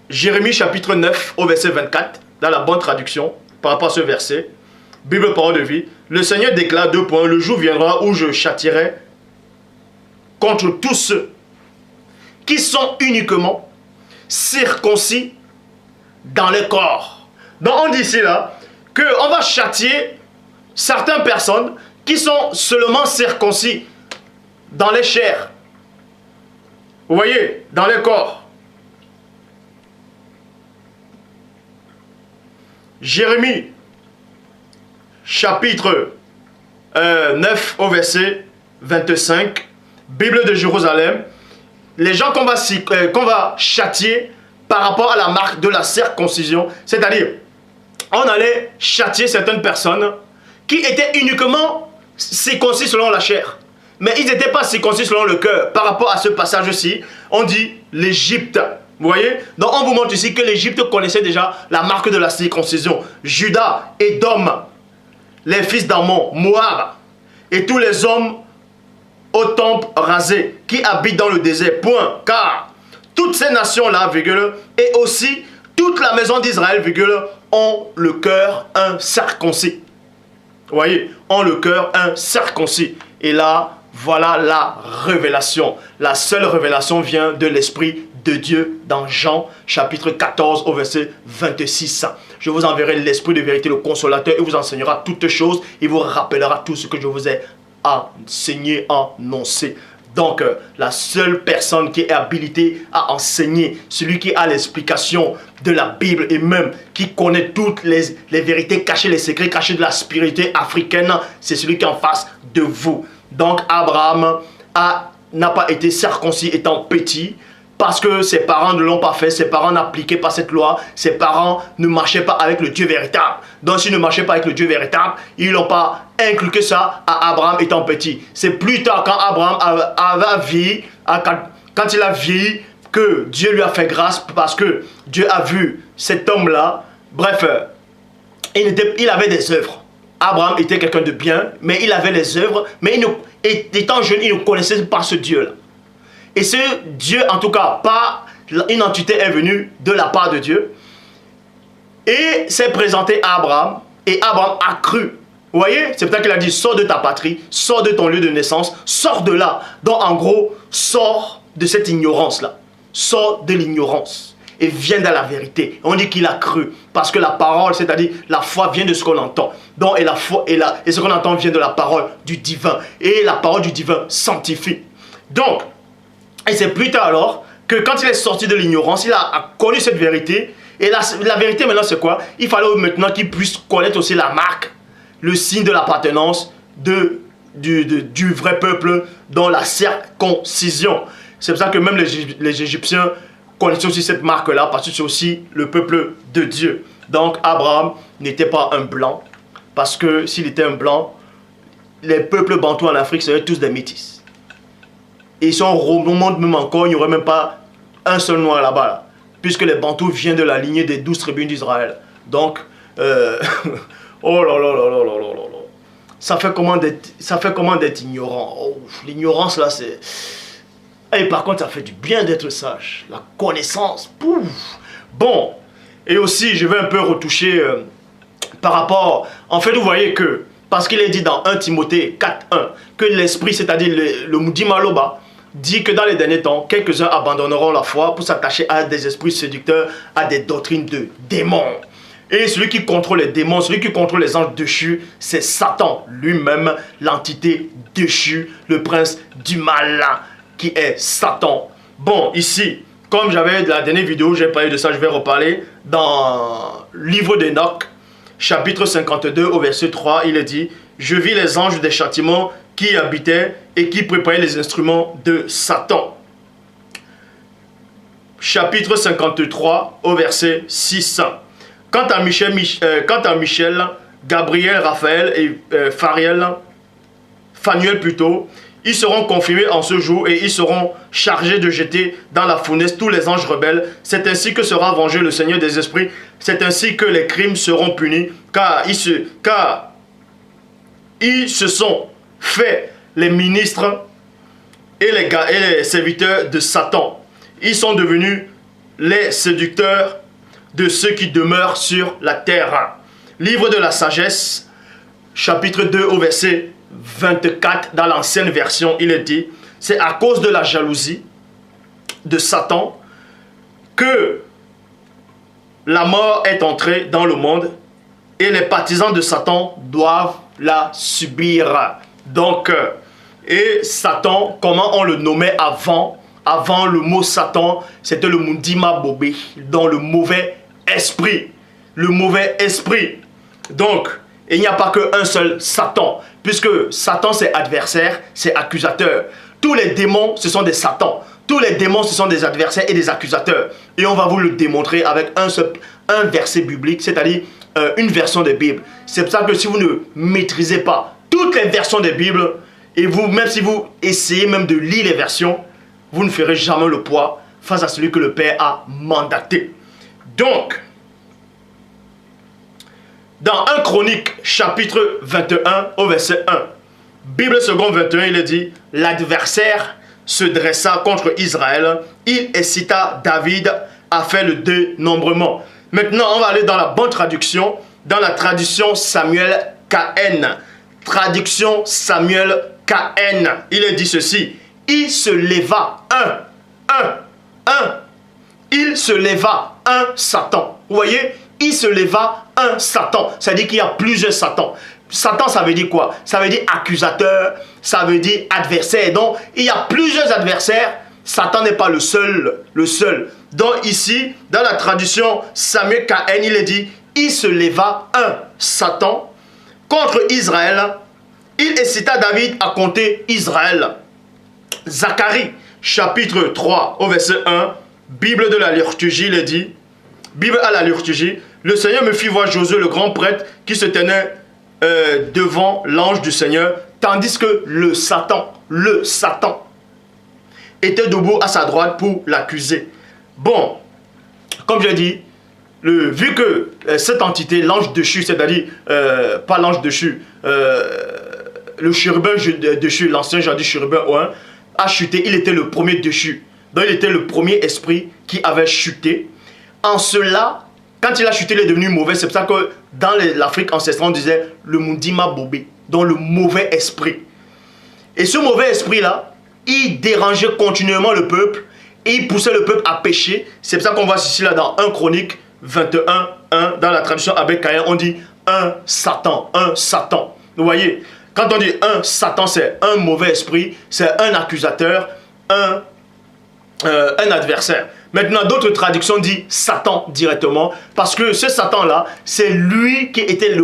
Jérémie chapitre 9 au verset 24, dans la bonne traduction, par rapport à ce verset, Bible parole de vie, le Seigneur déclare 2 points, le jour viendra où je châtierai contre tous ceux qui sont uniquement circoncis dans le corps. Donc on dit ici là, qu'on va châtier certaines personnes qui sont seulement circoncis dans les chairs. Vous voyez, dans le corps. Jérémie, chapitre 9 au verset 25, Bible de Jérusalem, les gens qu'on va châtier par rapport à la marque de la circoncision, c'est-à-dire, on allait châtier certaines personnes qui étaient uniquement circoncis selon la chair, mais ils n'étaient pas circoncis selon le cœur. Par rapport à ce passage-ci, on dit l'Égypte. Vous voyez? Donc on vous montre ici que l'Égypte connaissait déjà la marque de la circoncision. Juda, Édom, les fils d'Ammon, Moab et tous les hommes au temple rasé qui habitent dans le désert. Point. Car toutes ces nations-là, et aussi toute la maison d'Israël, ont le cœur incirconcis. Vous voyez? Ont le cœur incirconcis. Et là, voilà la révélation. La seule révélation vient de l'Esprit de Dieu dans Jean chapitre 14 au verset 26. Je vous enverrai l'Esprit de vérité, le consolateur, et vous enseignera toutes choses. Il vous rappellera tout ce que je vous ai enseigné, annoncé. Donc, la seule personne qui est habilitée à enseigner, celui qui a l'explication de la Bible et même qui connaît toutes les vérités cachées, les secrets cachés de la spiritualité africaine, c'est celui qui est en face de vous. Donc, Abraham n'a pas été circoncis étant petit parce que ses parents ne l'ont pas fait, ses parents n'appliquaient pas cette loi, ses parents ne marchaient pas avec le Dieu véritable. Donc, s'ils ne marchaient pas avec le Dieu véritable, ils n'ont pas inculqué ça à Abraham étant petit. C'est plus tard, quand Abraham avait vieilli, quand il a vieilli, que Dieu lui a fait grâce parce que Dieu a vu cet homme-là. Bref, il avait des œuvres. Abraham était quelqu'un de bien, mais il avait les œuvres, mais étant jeune, il ne connaissait pas ce Dieu-là. Et ce Dieu, en tout cas, pas une entité est venue de la part de Dieu et s'est présenté à Abraham, et Abraham a cru. Vous voyez, c'est peut-être qu'il a dit, sors de ta patrie, sors de ton lieu de naissance, sors de là. Donc en gros, sors de cette ignorance-là, sors de l'ignorance et viens dans la vérité. On dit qu'il a cru, parce que la parole, c'est-à-dire la foi vient de ce qu'on entend. Donc, et ce qu'on entend vient de la parole du divin. Et la parole du divin sanctifie. Donc, et c'est plus tard alors que quand il est sorti de l'ignorance, il a connu cette vérité. Et la vérité maintenant c'est quoi? Il fallait maintenant qu'il puisse connaître aussi la marque, le signe de l'appartenance du vrai peuple dans la circoncision. C'est pour ça que même les Égyptiens connaissaient aussi cette marque-là, parce que c'est aussi le peuple de Dieu. Donc Abraham n'était pas un blanc, parce que s'il était un blanc, les peuples bantous en Afrique seraient tous des métis. Et si on remonte même encore, il n'y aurait même pas un seul noir là-bas, puisque les bantous viennent de la lignée des 12 tribus d'Israël. Donc, oh là là là là là là là. Ça fait comment d'être ignorant? Oh, l'ignorance là, c'est... Et par contre, ça fait du bien d'être sage. La connaissance, pouf. Bon, et aussi, je vais un peu retoucher par rapport... En fait, vous voyez que, parce qu'il est dit dans 1 Timothée 4.1, que l'esprit, c'est-à-dire le Mudima Loba, dit que dans les derniers temps, quelques-uns abandonneront la foi pour s'attacher à des esprits séducteurs, à des doctrines de démons. Et celui qui contrôle les démons, celui qui contrôle les anges déchus, c'est Satan lui-même, l'entité déchue, le prince du mal, qui est Satan. Bon, ici, comme j'avais la dernière vidéo, j'ai parlé de ça, je vais reparler. Dans le livre d'Enoch, chapitre 52, au verset 3, il est dit « Je vis les anges des châtiments qui y habitaient et qui préparaient les instruments de Satan. » Chapitre 53, au verset 6. Quant à Michel, Gabriel, Raphaël et Phanuel plutôt, ils seront confirmés en ce jour et ils seront chargés de jeter dans la fournaise tous les anges rebelles. C'est ainsi que sera vengé le Seigneur des esprits. C'est ainsi que les crimes seront punis, car ils se sont fait les ministres et les serviteurs de Satan. Ils sont devenus les séducteurs de ceux qui demeurent sur la terre. Livre de la sagesse, chapitre 2 au verset 24, dans l'ancienne version, il est dit, c'est à cause de la jalousie de Satan que la mort est entrée dans le monde et les partisans de Satan doivent la subir. Donc, et Satan, comment on le nommait avant le mot Satan, c'était le Mundima Bobé, dans le mauvais esprit. Le mauvais esprit. Donc, il n'y a pas qu'un seul Satan, puisque Satan c'est adversaire, c'est accusateur. Tous les démons, ce sont des Satans. Tous les démons, ce sont des adversaires et des accusateurs. Et on va vous le démontrer avec un verset biblique, c'est-à-dire une version de Bible. C'est pour ça que si vous ne maîtrisez pas toutes les versions de Bible, et vous, même si vous essayez même de lire les versions, vous ne ferez jamais le poids face à celui que le Père a mandaté. Donc, dans 1 Chronique, chapitre 21, au verset 1, Bible seconde 21, il est dit, l'adversaire se dressa contre Israël, il incita David à faire le dénombrement. Maintenant, on va aller dans la bonne traduction, dans la traduction Samuel KN. Traduction Samuel KN. Il est dit ceci, il se leva il se leva un Satan. Vous voyez, il se leva un Satan. Ça veut dire qu'il y a plusieurs Satans. Satan, ça veut dire quoi? Ça veut dire accusateur, ça veut dire adversaire. Donc, il y a plusieurs adversaires. Satan n'est pas le seul. Donc, ici, dans la traduction Samuel KN, il est dit, il se leva un Satan contre Israël. Il incita David à compter Israël. Zacharie, chapitre 3, au verset 1, Bible de la liturgie, il est dit, Bible à la liturgie, le Seigneur me fit voir Josué, le grand prêtre, qui se tenait devant l'ange du Seigneur, tandis que le Satan, était debout à sa droite pour l'accuser. Bon, comme je dis, vu que cette entité, l'ange déchu, c'est-à-dire, pas l'ange déchu, le chérubin déchu, l'ancien jadis chérubin Oin, a chuté, il était le premier déchu. Donc il était le premier esprit qui avait chuté. En cela, quand il a chuté, il est devenu mauvais. C'est pour ça que dans l'Afrique ancestrale, on disait le Mundima Bobé, donc le mauvais esprit. Et ce mauvais esprit-là, il dérangeait continuellement le peuple et il poussait le peuple à pécher. C'est pour ça qu'on voit ici là dans 1 Chronique 21, 1, dans la traduction Abbé Caïn, on dit un Satan, un Satan. Vous voyez, quand on dit un Satan, c'est un mauvais esprit, c'est un accusateur, un adversaire. Maintenant, d'autres traductions disent Satan directement, parce que ce Satan-là, c'est lui qui était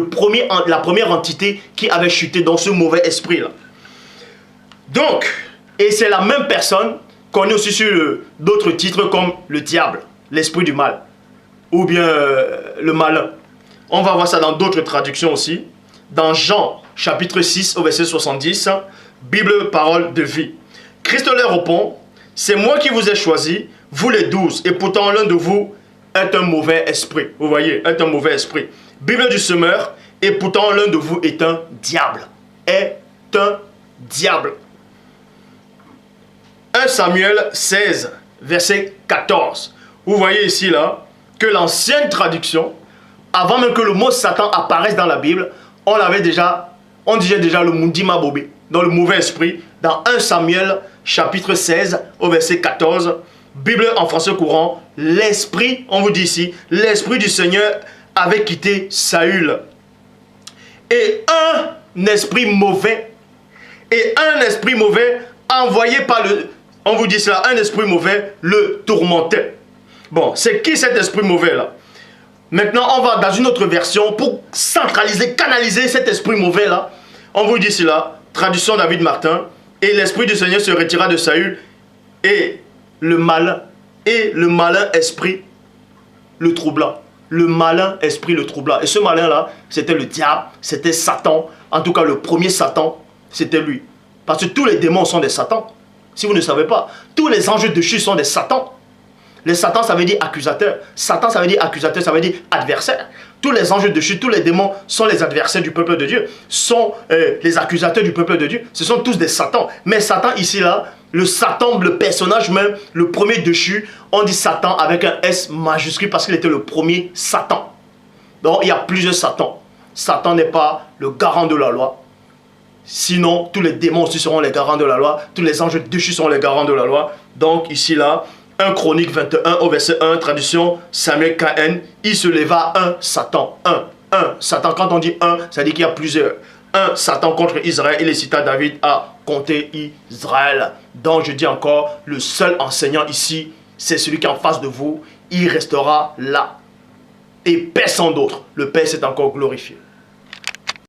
la première entité qui avait chuté dans ce mauvais esprit-là. Donc, et c'est la même personne qu'on est aussi sur d'autres titres comme le diable, l'esprit du mal, ou bien le malin. On va voir ça dans d'autres traductions aussi. Dans Jean, chapitre 6, au verset 70, Bible, parole de vie. Christ leur répond, c'est moi qui vous ai choisi, vous les 12, et pourtant l'un de vous est un mauvais esprit. Vous voyez, est un mauvais esprit. Bible du semeur, et pourtant l'un de vous est un diable. Est un diable. 1 1 Samuel 16, verset 14. Vous voyez ici là que l'ancienne traduction, avant même que le mot Satan apparaisse dans la Bible, on disait déjà le Mundima Bobé, dans le mauvais esprit, dans 1 Samuel chapitre 16 au verset 14, Bible en français courant, l'esprit, on vous dit ici, l'esprit du Seigneur avait quitté Saül. Et un esprit mauvais, envoyé par on vous dit cela, un esprit mauvais le tourmentait. Bon, c'est qui cet esprit mauvais là? Maintenant, on va dans une autre version pour centraliser, canaliser cet esprit mauvais là. On vous dit cela, traduction David Martin. Et l'esprit du Seigneur se retira de Saül et le malin esprit le troubla. Le malin esprit le troubla. Et ce malin là, c'était le diable, c'était Satan. En tout cas, le premier Satan, c'était lui. Parce que tous les démons sont des Satans. Si vous ne savez pas, tous les anges déchus sont des Satans. Les Satans, ça veut dire accusateur. Satan, ça veut dire accusateur, ça veut dire adversaire. Tous les anges déchus, tous les démons sont les adversaires du peuple de Dieu. Sont les accusateurs du peuple de Dieu. Ce sont tous des Satans. Mais Satan, ici, là, le Satan, le personnage même, le premier déchu, on dit Satan avec un S majuscule parce qu'il était le premier Satan. Donc, il y a plusieurs Satans. Satan n'est pas le garant de la loi. Sinon, tous les démons aussi seront les garants de la loi. Tous les anges déchus seront les garants de la loi. Donc, ici, là, 1 Chronique 21 au verset 1, traduction Samuel KN, il se leva un Satan. Un Satan, quand on dit un, ça dit qu'il y a plusieurs. Un Satan contre Israël, il cita David à compter Israël. Donc je dis encore, le seul enseignant ici, c'est celui qui est en face de vous, il restera là. Et personne d'autre. Le Père s'est encore glorifié.